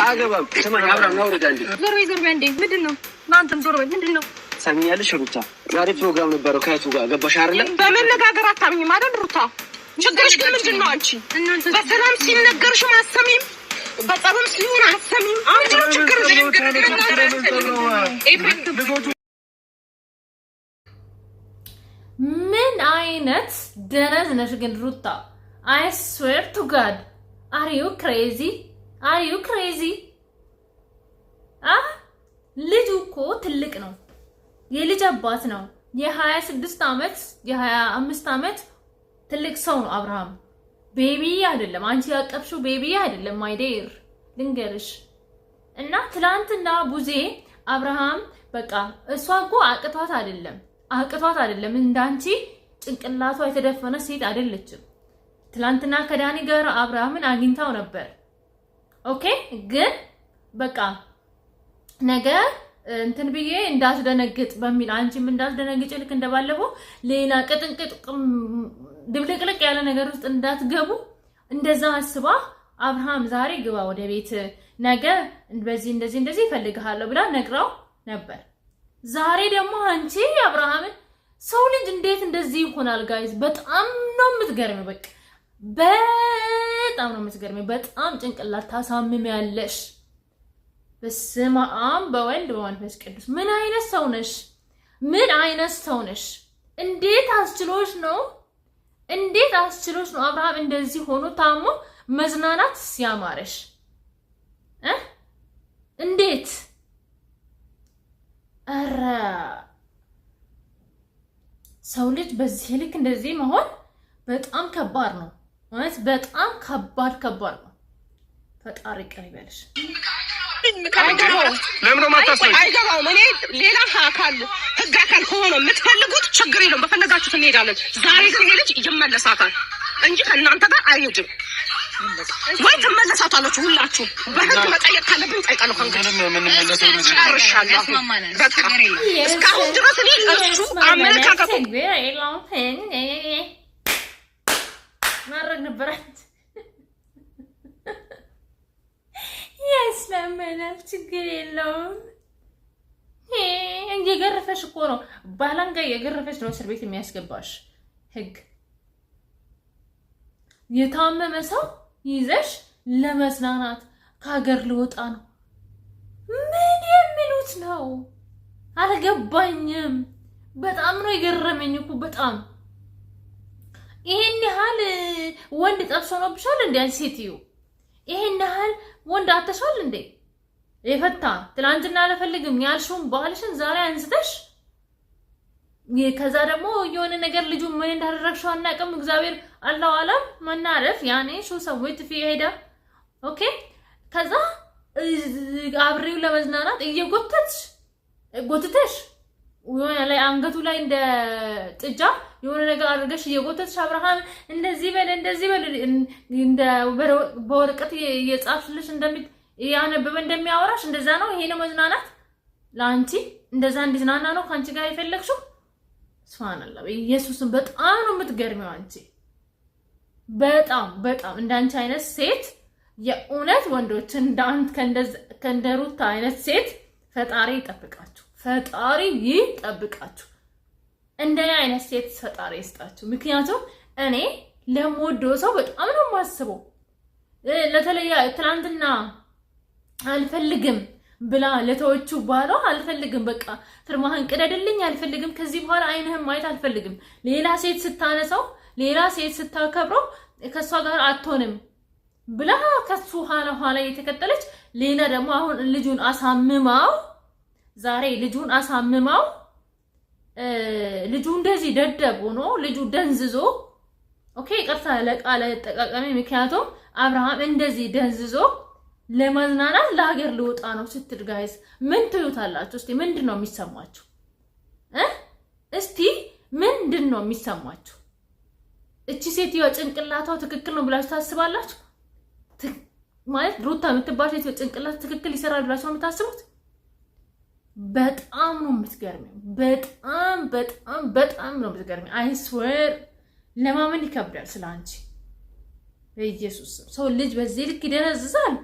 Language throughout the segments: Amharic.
አገባም ተማኝ አብራም ነው ወደ አንዴ ዞር በይ እንዴ ምንድነው እናንተም ዞር በይ ምንድነው ሰሚያለሽ ሩታ ዛሬ ፕሮግራም ነበረው ከየቱ ጋር ገባሽ አይደል በመነጋገር አታምኚ ማለት ሩታ ችግርሽ ግን ምንድነው አንቺ በሰላም ሲነገርሽ ማሰሚም በጸብም ሲሆን አሰሚም አንቺ ችግርሽ ምን አይነት ደረዝ ነሽ ግን ሩታ I swear to God are you crazy ልጁ እኮ ትልቅ ነው የልጅ አባት ነው የ26 አመት የ25 አመት ትልቅ ሰው ነው አብርሃም ቤቢ አይደለም አንቺ ያቀፍሽው ቤቢ አይደለም ማይ ዴር ልንገርሽ እና ትላንትና ቡዜ አብርሃም በቃ እሷ እኮ አቅቷት አይደለም እንዳንቺ ጭንቅላቷ የተደፈነ ሴት አይደለችም ትላንትና ከዳኒ ጋር አብርሃምን አግኝታው ነበር ኦኬ ግን በቃ ነገ እንትን ብዬ እንዳስደነግጥ በሚል አንቺም እንዳስደነግጭ ልክ እንደባለፈው ሌላ ቅጥንቅጥ ድብልቅልቅ ያለ ነገር ውስጥ እንዳትገቡ እንደዛ አስባ አብርሃም ዛሬ ግባ ወደ ቤት ነገ እንደዚህ ይፈልጋለሁ ብላ ነግራው ነበር ዛሬ ደግሞ አንቺ አብርሃምን ሰው ልጅ እንዴት እንደዚህ ይሆናል ጋይስ በጣም ነው የምትገርመው በጣም ጭንቅላት ታሳምሚያለሽ በስመ አብ በወልድ በመንፈስ ቅዱስ ምን አይነት ሰው ነሽ እንዴት አስችሎሽ ነው አብርሃም እንደዚህ ሆኖ ታሞ መዝናናት ሲያማረሽ እንዴት አረ ሰው ልጅ በዚህ ልክ እንደዚህ መሆን በጣም ከባድ ነው ማለት በጣም ከባድ ነው ፈጣሪ ቀን ይበልሽ ለምን ማታስበይ አይገባውም እኔ ሌላ አካል ህግ አካል ሆኖ የምትፈልጉት ችግር የለውም በፈለጋችሁት እንሄዳለን ዛሬ ግን ልጅ ይመለሳታል እንጂ ከእናንተ ጋር አይሄድም ወይ ትመለሳታለች ሁላችሁ በህግ መጠየቅ ካለብኝ ጠይቃለሁ እስካሁን ድረስ እኔ እሱ አመለካከቱ ማድረግ ነበራት ያስለመናል ችግር የለውም እየገረፈሽ እኮ ነው ባላንጋ እየገረፈሽ ነው እስር ቤት የሚያስገባሽ ህግ የታመመ ሰው ይዘሽ ለመዝናናት ከሀገር ልወጣ ነው ምን የሚሉት ነው አልገባኝም በጣም ነው የገረመኝ እኮ በጣም ይሄን ያህል ወንድ ጠብሶ ነው ብቻል እንዴ ሴትዩ ይሄን ያህል ወንድ አተሻል እንዴ የፈታ ትላንትና አልፈልግም ያልሽውን ባልሽን ዛሬ አንስተሽ ከዛ ደግሞ የሆነ ነገር ልጁ ምን እንዳደረግሽው አናውቅም እግዚአብሔር አላህ አለም መናረፍ ያኔ ሹ ሰውት ፊሄዳ ኦኬ ከዛ አብሬው ለመዝናናት እየጎተትሽ የሆነ ላይ አንገቱ ላይ እንደ ጥጃ የሆነ ነገር አድርገሽ እየጎተትሽ አብርሃም እንደዚህ በል እንደ በወረቀት እየጻፍልሽ ያነበበ እንደሚያወራሽ እንደዛ ነው ይሄ ነው መዝናናት ላንቺ እንደዛ እንዲዝናና ነው ካንቺ ጋር ይፈልክሽው ሱብሃንአላህ ኢየሱስን በጣም ነው የምትገርሚው አንቺ በጣም እንዳንቺ አይነት ሴት የእውነት ወንዶችን እንዳንተ ከእንደሩታ አይነት ሴት ፈጣሪ ይጠብቃችሁ እንደኔ አይነት ሴት ፈጣሪ ይስጣችሁ ምክንያቱም እኔ ለምወደው ሰው በጣም ነው የማስበው ለተለያ ትላንትና አልፈልግም ብላ ለተወቹ ባሏ አልፈልግም በቃ ትርማህን ቅደድልኝ አልፈልግም ከዚህ በኋላ አይንህም ማየት አልፈልግም ሌላ ሴት ስታነሳው ሌላ ሴት ስታከብረው ከሷ ጋር አትሆንም ብላ ከሱ ኋላ የተከተለች ሌላ ደግሞ አሁን ልጁን አሳምማው ልጁ እንደዚህ ደደብ ሆኖ ልጁ ደንዝዞ ኦኬ ይቅርታ ለቃለ ተጠቃቀሚ ምክንያቱም አብርሃም እንደዚህ ደንዝዞ ለማዝናናት ለሀገር ልወጣ ነው ስትል ጋይስ ምን ትዩታላችሁ እስቲ ምንድነው የሚሰማችሁ እስቲ ምንድነው የሚሰማችሁ እቺ ሴትዮ ጭንቅላቷ ትክክል ነው ብላችሁ ታስባላችሁ ማለት ሩታ የምትባል ሴትዮ ጭንቅላት ትክክል ይሰራል ብላችሁ ነው የምታስቡት በጣም ነው የምትገርመው በጣም ነው የምትገርመው አይ ስዌር ለማመን ይከብዳል ስላንቺ በኢየሱስ ሰው ልጅ በዚህ ልክ ይደነዝዛል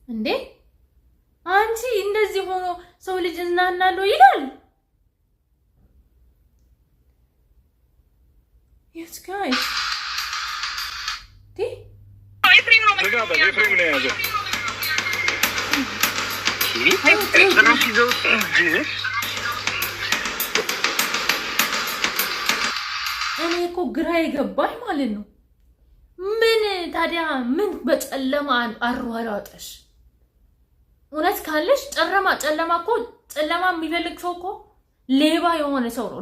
እንዴ? አንቺ እንደዚህ ሆኖ ሰው ልጅ እናናለው ይላል። Yes guys. ኤፍሬም ነው ያዘው። እኔ እኮ ግራ የገባኝ ማለት ነው። ምን ታዲያ ምን በጨለማ አሯሯጠሽ? እውነት ካለሽ ጨለማ እኮ ጨለማ የሚፈልግ ሰው እኮ ሌባ የሆነ ሰው ነው።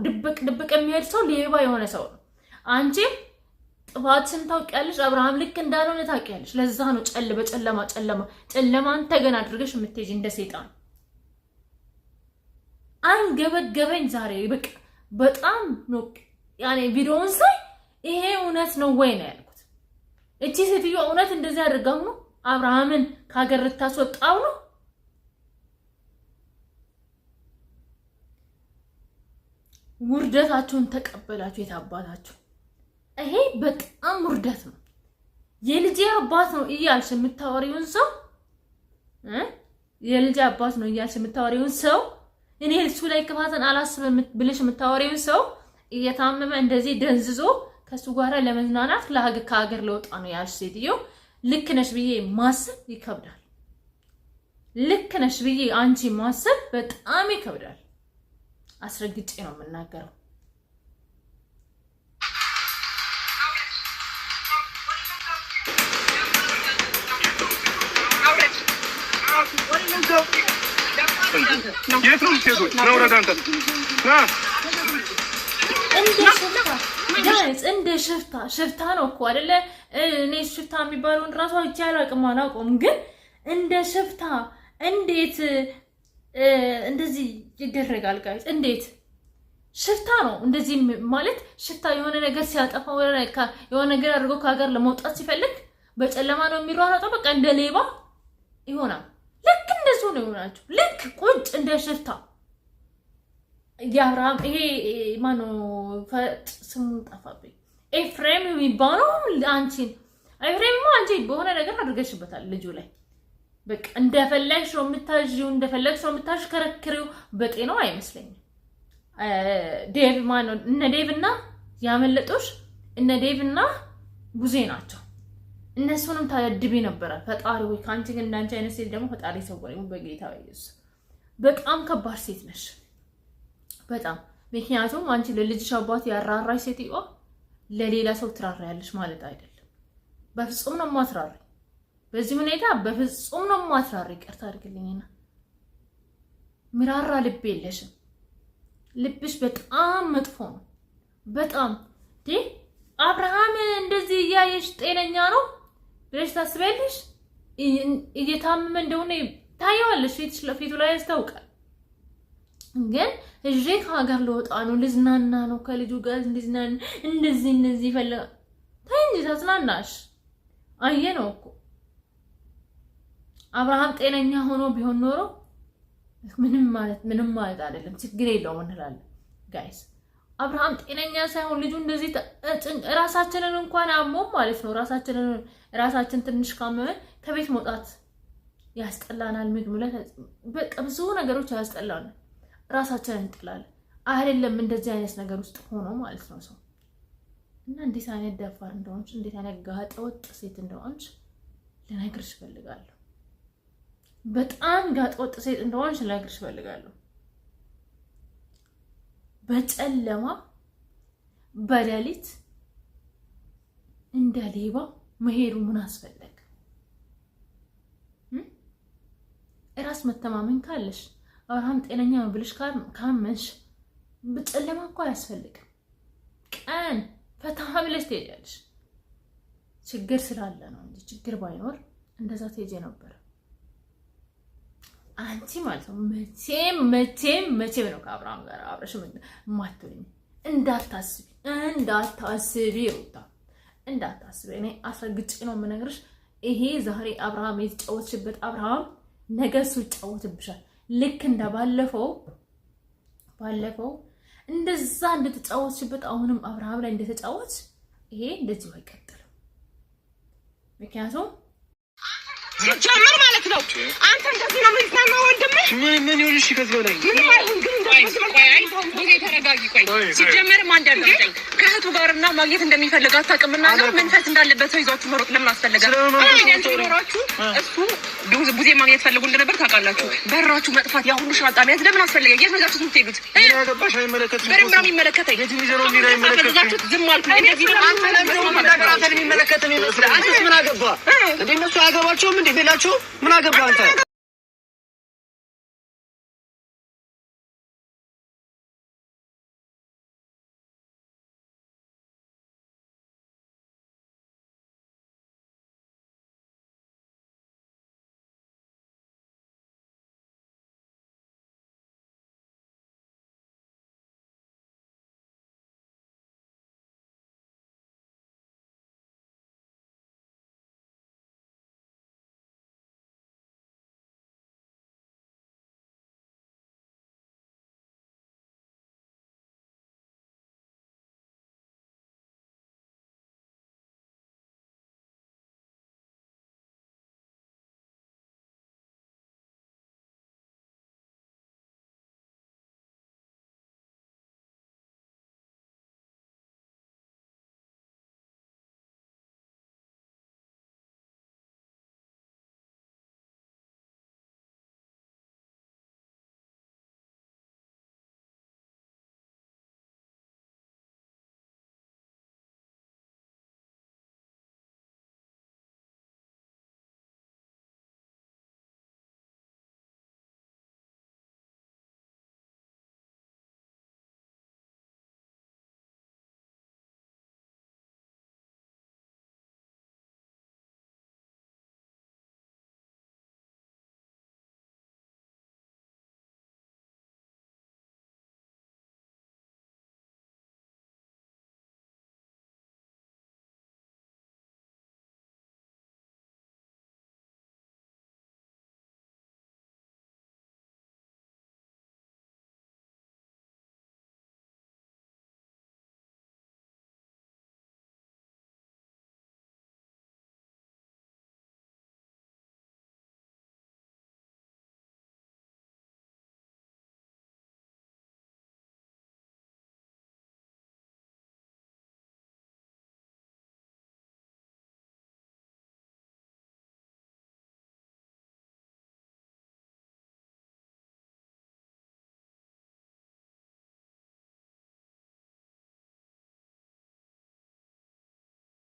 ድብቅ የሚሄድ ሰው ሌባ የሆነ ሰው ነው። አንቺም ጥፋትሽን ታውቂያለሽ። አብርሃም ልክ እንዳልሆነ ታውቂያለሽ። ለዛ ነው ጨለማን ተገን አድርገሽ የምትሄጂ እንደ ሰይጣን። አንገበገበኝ ዛሬ በቃ በጣም ነው ያኔ ቪዲዮውን ሳይ ይሄ እውነት ነው ወይ ነው ያልኩት። እቺ ሴትዮ እውነት እንደዚህ አድርጋው ነው አብርሃምን ከሀገር ልታስወጣው ነው? ውርደታችሁን ተቀበላችሁ የታባታችሁ። ይሄ በጣም ውርደት ነው። የልጄ አባት ነው እያልሽ የምታወሪውን ሰው የልጄ አባት ነው እያልሽ የምታወሪውን ሰው እኔ እሱ ላይ ክፋትን አላስብም ብለሽ የምታወሪውን ሰው እየታመመ እንደዚህ ደንዝዞ ከሱ ጋር ለመዝናናት ከሀገር ለወጣ ነው ያልሽ ሴትዮ ልክ ነሽ ብዬ ማሰብ ይከብዳል። ልክ ነሽ ብዬ አንቺ ማሰብ በጣም ይከብዳል። አስረግጬ ነው የምናገረው። እንደ ሽፍታ ነው እኮ አይደለ? እኔ ሽፍታ የሚባለውን ራሱ አይቼ አላውቅም፣ ግን እንደ ሽፍታ እንዴት እንደዚህ ይደረጋል? ጋይስ እንዴት ሽፍታ ነው እንደዚህ ማለት? ሽፍታ የሆነ ነገር ሲያጠፋ የሆነ ነገር አድርጎ ከሀገር ለመውጣት ሲፈልግ በጨለማ ነው የሚሯሯጠው። በቃ እንደ ሌባ ይሆናል። ልክ እንደሱ ነው የሆናችሁ። ልክ ቁጭ እንደ ሽፍታ የአብርሃም ይሄ ማነው ስሙ ጠፋብኝ። ኤፍሬም የሚባለው አንቺን ኤፍሬምማ አንቺ በሆነ ነገር አድርገሽበታል ልጁ ላይ። በቃ እንደፈለግሽ ነው የምታዥው፣ እንደፈለግሽ ነው የምታሽከረክሪው። በጤናው አይመስለኝም። ዴቭ ማነው እነ ዴቭና ያመለጦሽ እነ ዴቭና ቡዜ ናቸው። እነሱንም ታድቢ ነበረ። ፈጣሪ ወይ ካንቺ ግን እንዳንቺ አይነት ሴት ደግሞ ፈጣሪ ሰውረኝ በጌታ ኢየሱስ። በጣም ከባድ ሴት ነሽ በጣም። ምክንያቱም አንቺ ለልጅሽ አባት ያራራሽ ሴትዮ ለሌላ ሰው ትራራያለሽ ማለት አይደለም። በፍጹም ነው ማትራሪ። በዚህ ሁኔታ በፍጹም ነው ማትራሪ። ይቅርታ አድርግልኝና ምራራ ልብ የለሽም። ልብሽ በጣም መጥፎ ነው። በጣም አብርሃም እንደዚህ እያየሽ ጤነኛ ነው ብለሽ ታስቢያለሽ? እየታመመ እንደሆነ ታየዋለሽ፣ ፊቱ ላይ ያስታውቃል። ግን እጄ ከሀገር ለወጣ ነው ልዝናና ነው ከልጁ ጋር እንደዚህ ይፈልጋል። ታይ እንጂ ታዝናናሽ። አየ ነው እኮ አብርሃም ጤነኛ ሆኖ ቢሆን ኖሮ ምንም ማለት አይደለም፣ ችግር የለውም እንላለን ጋይስ። አብርሃም ጤነኛ ሳይሆን ልጁ እንደዚህ ራሳችንን እንኳን አሞም ማለት ነው ራሳችን ትንሽ ካመመን ከቤት መውጣት ያስጠላናል። ምግብ በቃ ብዙ ነገሮች ያስጠላናል። ራሳችንን እንጥላለን አይደለም እንደዚህ አይነት ነገር ውስጥ ሆኖ ማለት ነው ሰው። እና እንዴት አይነት ደፋር እንደሆንሽ እንዴት አይነት ጋጠወጥ ሴት እንደሆንሽ ልነግርሽ እፈልጋለሁ። በጣም ጋጠወጥ ሴት እንደሆንሽ ልነግርሽ እፈልጋለሁ። በጨለማ በሌሊት እንደ ሌባ መሄዱ ምን አስፈለገ? እራስ መተማመን ካለሽ አብርሃም ጤነኛ ነው ብለሽ ካመንሽ በጨለማ እኮ አያስፈልግም። ቀን ፈታ ብለሽ ትሄጃለሽ። ችግር ስላለ ነው እንጂ ችግር ባይኖር እንደዛ ትሄጂ ነበር። አንቺ ማለት ነው መቼም ነው ከአብርሃም ጋር አብረሽ ማትሆኝ። እንዳታስቢ ሩታ እንዳታስቢ። እኔ አስረግጬ ነው የምነግርሽ። ይሄ ዛሬ አብርሃም የተጫወትሽበት አብርሃም ነገ እሱ ይጫወትብሻል። ልክ እንደ ባለፈው እንደዛ እንደተጫወትሽበት አሁንም አብርሃም ላይ እንደተጫወትሽ ይሄ እንደዚህ አይቀጥልም። ምክንያቱም ሲጀመር ማለት ነው አንተ እንደዚህ ነው የምትሰማው ወንድምህ ምን ይሁን እሺ ከዚህ በላይ ምንም አይሁን ግን እንደዚህ ተረጋጊ ቆይ ሲጀመር ማን እንዳለኝ ከእህቱ ጋርና ማግኘት እንደሚፈልግ አታውቅምና መንፈስ እንዳለበት ሰው ይዟችሁ መሮጥ ለምን አስፈለገ ኖራችሁ እሱ ቡዜ ማግኘት ፈልጉ እንደነበር ታውቃላችሁ በራችሁ መጥፋት ያ ሁሉ ሻንጣ መያዝ ለምን አስፈለገ የት ነጋችሁ የምትሄዱት ያገባሽ አይመለከትም በደንብ ነው የሚመለከተኝ የት ሚዘረው ሚራ አይመለከትም ዝም አልኩ እንደዚህ አንተ ለምን ተከራከር የሚመለከተኝ ይመስላል አንተ ምን አገባ እንዴ እነሱ አያገባቸውም እንዴ ቤላቸው ምን አገባ አንተ